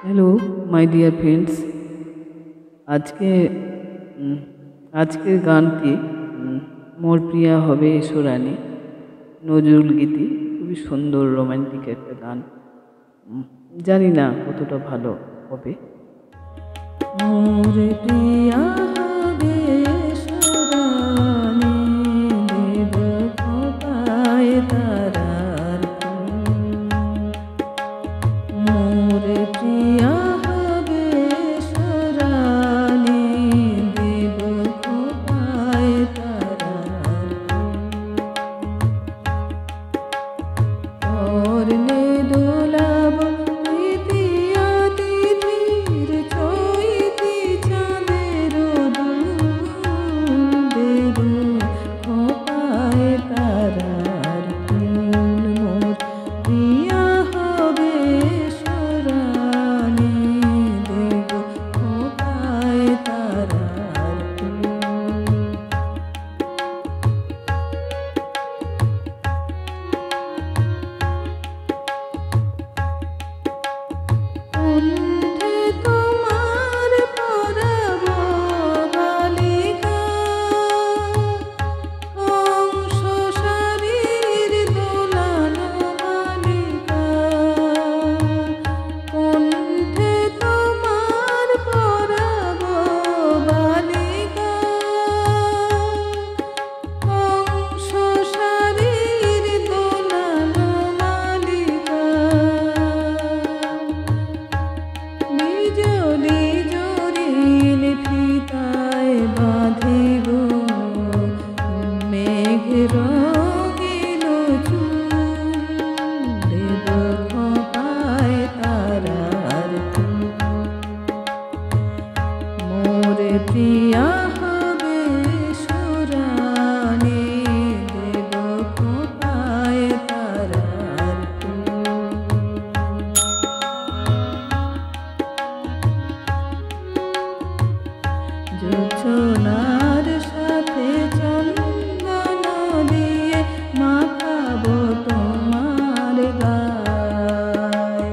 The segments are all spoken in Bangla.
Hello my dear friends. আজকে আজকের গানটি মোর প্রিয়া হবে এসোরানী, নজরুল গীতি। খুবই সুন্দর রোমান্টিক একটা গান। জানি না কতটা ভালো হবে। মোর প্রিয়া হবে এসোরানী, দেব খোপায় তারার ফুল। মোর প্রিয়া হবে এসোরানী, দেব খোপায় তারার ফুল। অরনে দোলাব তৃতীয়া তিথির চৈতি চাঁদের দুল, দেব খোপায় তারার ফুল। মোর প্রিয়া হবে এসোরানী, দেব খোপায় তারার ফুল। কণ্ঠে তোমার পরাব বালিকা, অংশ শাড়ির দোলানো বালিকা। কণ্ঠে তোমার পরাব বালিকা, অংশ শাড়ির দোলানো বালিকা। বিজলি জরিল ফিতায় বাঁধিব মেঘ রঙিন চুল, দেব খোপায় তারার ফুল। মোর প্রিয়া হবে এসোরানী, দেব খোপায় তারার ফুল। জোছনার সাথে চন্দন দিয়ে মাখাবো তোমার গায়,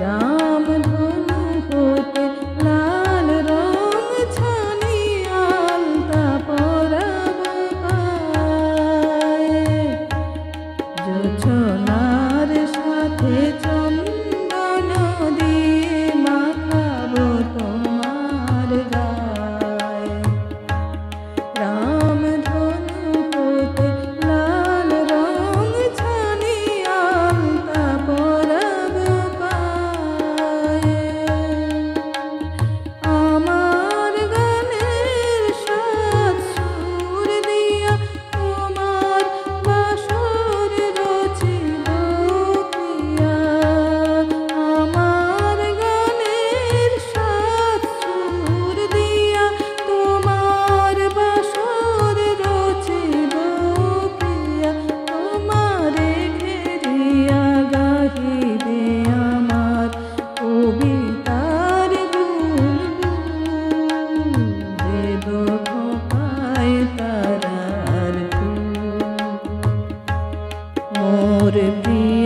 রামধনু হতে লাল রং ছানি আলতা পরাবো পায়ে। জোছনার সাথে চন্দন দিয়ে মাখাবো তোমার গায়, রামধনু হতে লাল রং ছানি আলতা পরাবো পায়ে। আমার গানের সাত সুর দিয়া তোমার বাসর রচিব প্রিয়া। আমার গানের সাত সুর দিয়া তোমার বাসর রচিব প্রিয়া। তোমারে ঘেরিয়া গাহিবে আমার কবিতার বুলবুল, দেব খোপায় তারার ফুল। মোর প্রিয়া